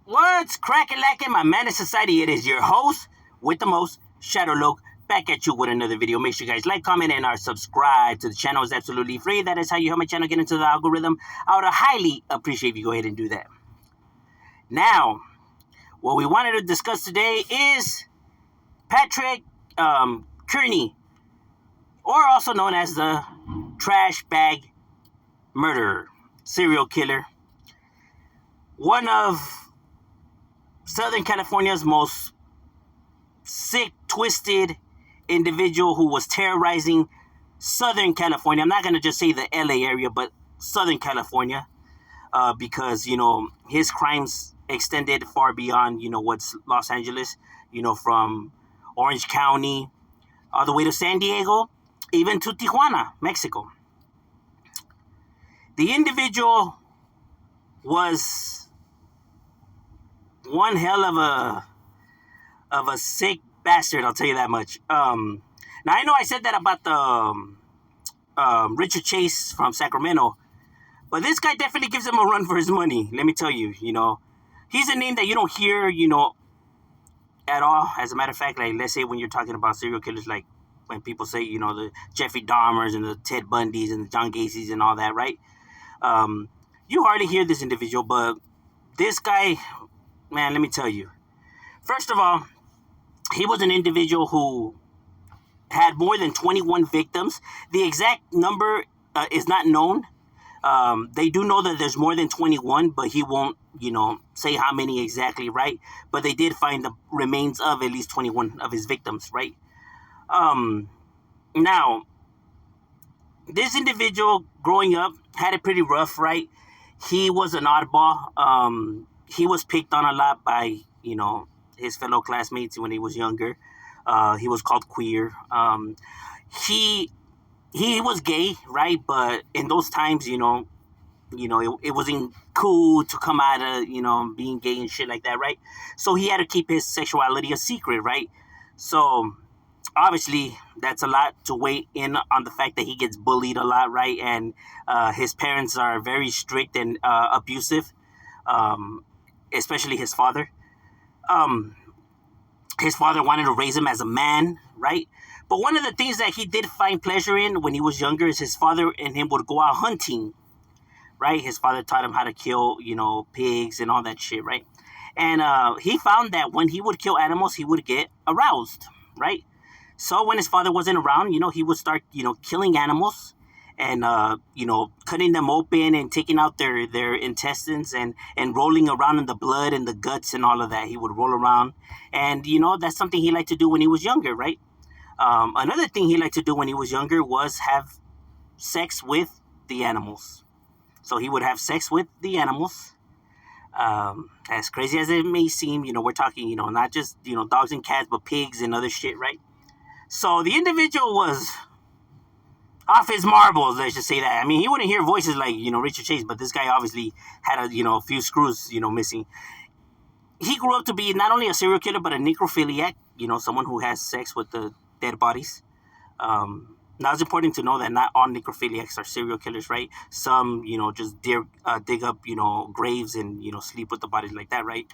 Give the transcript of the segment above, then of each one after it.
What's cracking lacking, my man of society? It is your host with the most, Shadow Loke, back at you with another video. Make sure you guys like, comment, and are subscribed to the channel. It's absolutely free. That is how you help my channel get into the algorithm. I would highly appreciate if you go ahead and do that. Now, what we wanted to discuss today is Patrick Kearney, or also known as the trash bag murderer, serial killer. One of Southern California's most sick, twisted individual who was terrorizing Southern California. I'm not going to just say the LA area, but Southern California, because, his crimes extended far beyond, what's Los Angeles, from Orange County all the way to San Diego, even to Tijuana, Mexico. The individual was one hell of a sick bastard, I'll tell you that much. Now I know I said that about the Richard Chase from Sacramento, but this guy definitely gives him a run for his money. Let me tell you, he's a name that you don't hear, at all. As a matter of fact, like, let's say when you're talking about serial killers, like when people say, the Jeffrey Dahmers and the Ted Bundys and the John Gacy's and all that, right? You hardly hear this individual, but this guy, man, let me tell you. First of all, he was an individual who had more than 21 victims. The exact number is not known. They do know that there's more than 21, but he won't, say how many exactly, right? But they did find the remains of at least 21 of his victims, right? Now, this individual growing up had it pretty rough, right? He was an oddball. He was picked on a lot by, his fellow classmates when he was younger. He was called queer. He was gay, right? But in those times, it wasn't cool to come out of, being gay and shit like that, right? So he had to keep his sexuality a secret, right? So obviously that's a lot to weigh in on the fact that he gets bullied a lot, right? And his parents are very strict and abusive, especially his father. His father wanted to raise him as a man, right? But one of the things that he did find pleasure in when he was younger is his father and him would go out hunting, right? His father taught him how to kill, pigs and all that shit, right? And he found that when he would kill animals, he would get aroused, right? So when his father wasn't around, he would start, killing animals and, cutting them open and taking out their intestines and rolling around in the blood and the guts and all of that. He would roll around. And, that's something he liked to do when he was younger, right? Another thing he liked to do when he was younger was have sex with the animals. So he would have sex with the animals. As crazy as it may seem, we're talking, not just, dogs and cats, but pigs and other shit, right? So the individual was off his marbles, let's just say that. I mean, he wouldn't hear voices like, Richard Chase, but this guy obviously had a few screws, missing. He grew up to be not only a serial killer, but a necrophiliac, someone who has sex with the dead bodies. Now it's important to know that not all necrophiliacs are serial killers, right? Some, just dig up, graves and, sleep with the bodies like that, right?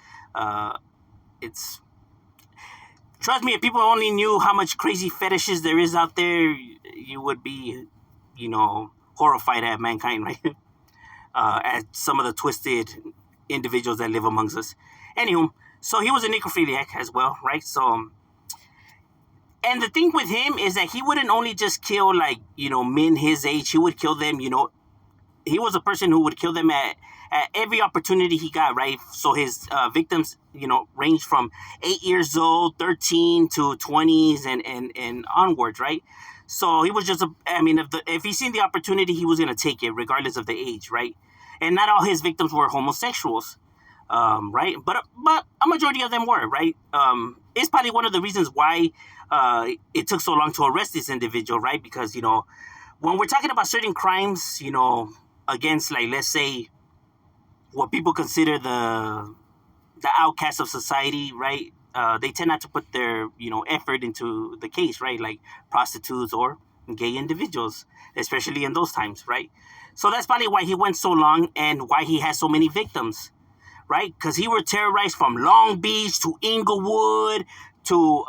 Trust me, if people only knew how much crazy fetishes there is out there, you would be, horrified at mankind, right? At some of the twisted individuals that live amongst us. Anywho, so he was a necrophiliac as well, right? So, and the thing with him is that he wouldn't only just kill, like, men his age. He would kill them, he was a person who would kill them at every opportunity he got, right? So his victims, ranged from 8 years old, 13 to 20s and onwards, right? So he was just, if he seen the opportunity, he was going to take it regardless of the age, right? And not all his victims were homosexuals, right? But a majority of them were, right? It's probably one of the reasons why it took so long to arrest this individual, right? Because, when we're talking about certain crimes, against, like, let's say, what people consider the outcasts of society, right? They tend not to put their, effort into the case, right? Like prostitutes or gay individuals, especially in those times, right? So that's probably why he went so long and why he has so many victims, right? Because he would terrorize from Long Beach to Inglewood to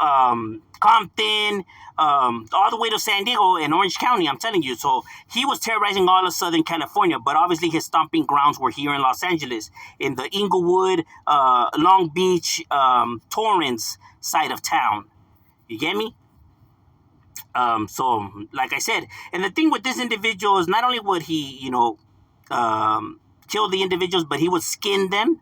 Compton, all the way to San Diego and Orange County. I'm telling you. So he was terrorizing all of Southern California, but obviously his stomping grounds were here in Los Angeles, in the Inglewood, Long Beach, Torrance side of town. You get me? So, like I said, and the thing with this individual is not only would he, kill the individuals, but he would skin them.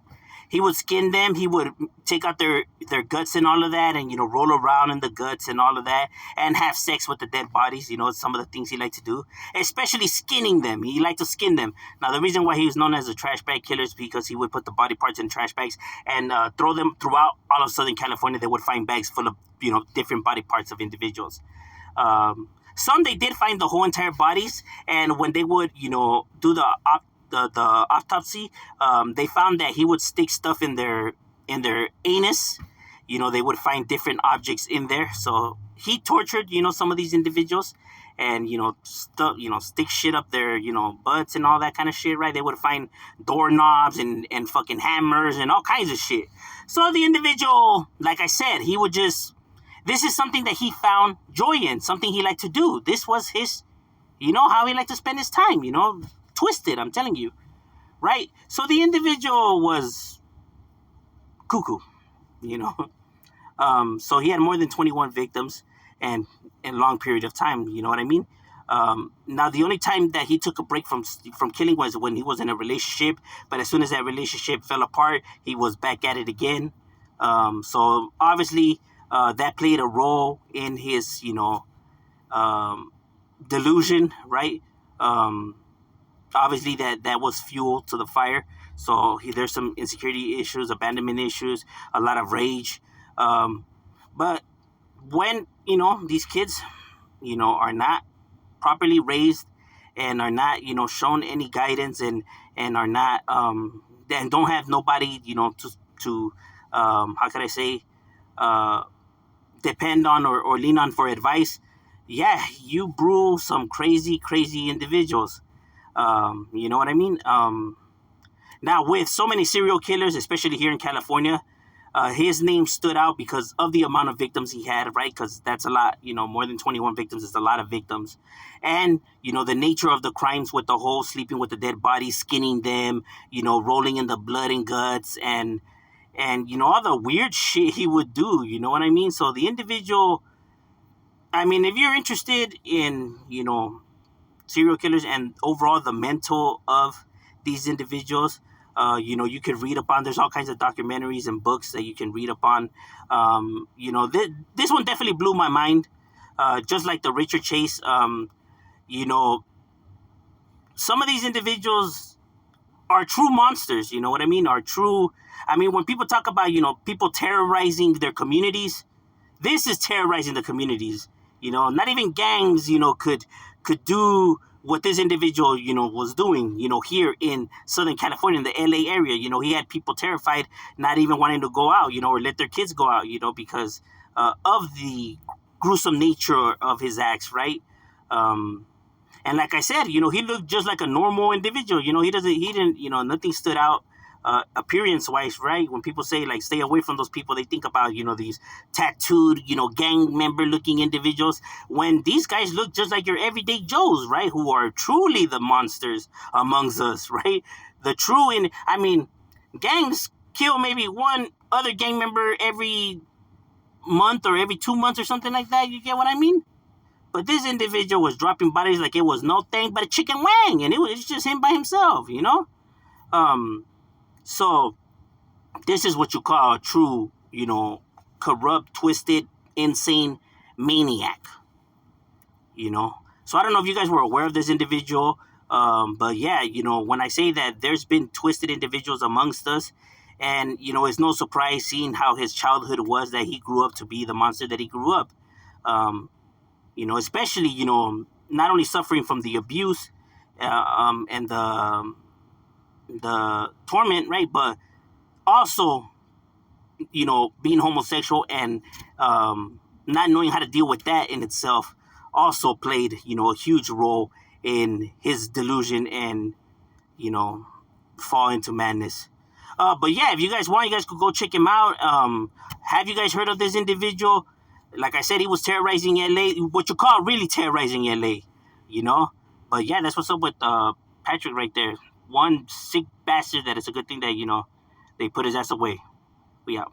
He would skin them. He would take out their guts and all of that, and roll around in the guts and all of that, and have sex with the dead bodies. Some of the things he liked to do, especially skinning them. He liked to skin them. Now, the reason why he was known as a trash bag killer is because he would put the body parts in trash bags and throw them throughout all of Southern California. They would find bags full of different body parts of individuals. Some they did find the whole entire bodies, and when they would do the autopsy, they found that he would stick stuff in their anus. They would find different objects in there. So he tortured some of these individuals, and stick shit up their butts and all that kind of shit, right? They would find doorknobs and fucking hammers and all kinds of shit. So the individual, like I said, he would just, this is something that he found joy in, something he liked to do. This was his, how he liked to spend his time, twisted, I'm telling you, right? So the individual was cuckoo, so he had more than 21 victims, and in a long period of time, you know what I mean? Now, the only time that he took a break from killing was when he was in a relationship, but as soon as that relationship fell apart, he was back at it again. So obviously, that played a role in his, delusion, right? Obviously, that was fuel to the fire. So there's some insecurity issues, abandonment issues, a lot of rage. But when, these kids, are not properly raised and are not, shown any guidance and are not, and don't have nobody, to how can I say, depend on or lean on for advice, yeah, you brew some crazy individuals. You know what I mean? Now, with so many serial killers, especially here in California, his name stood out because of the amount of victims he had, right? Because that's a lot, more than 21 victims is a lot of victims. And, the nature of the crimes with the whole sleeping with the dead bodies, skinning them, rolling in the blood and guts, and all the weird shit he would do, you know what I mean? So the individual, I mean, if you're interested in, serial killers and overall the mental of these individuals, you could read upon, there's all kinds of documentaries and books that you can read upon. This one definitely blew my mind, just like the Richard Chase. Some of these individuals are true monsters, you know what I mean? When people talk about, people terrorizing their communities, this is terrorizing the communities. Not even gangs, could do what this individual, was doing, here in Southern California, in the LA area. He had people terrified, not even wanting to go out, or let their kids go out, because of the gruesome nature of his acts, right? And like I said, he looked just like a normal individual. He didn't, nothing stood out appearance-wise, right? When people say, like, stay away from those people, they think about, these tattooed, gang member-looking individuals, when these guys look just like your everyday Joes, right? Who are truly the monsters amongst us, right? Gangs kill maybe one other gang member every month or every 2 months or something like that. You get what I mean? But this individual was dropping bodies like it was no thing but a chicken wing, and it's just him by himself, So this is what you call a true, corrupt, twisted, insane maniac, So I don't know if you guys were aware of this individual, but yeah, when I say that there's been twisted individuals amongst us, and, it's no surprise seeing how his childhood was, that he grew up to be the monster that he grew up. Especially, not only suffering from the abuse and the torment, right? But also, being homosexual and not knowing how to deal with that in itself also played, a huge role in his delusion and, fall into madness. But yeah, if you guys want, you guys could go check him out. Have you guys heard of this individual? Like I said, he was terrorizing LA, what you call really terrorizing LA, you know? But yeah, that's what's up with Patrick right there. One sick bastard that it's a good thing that, they put his ass away. We out.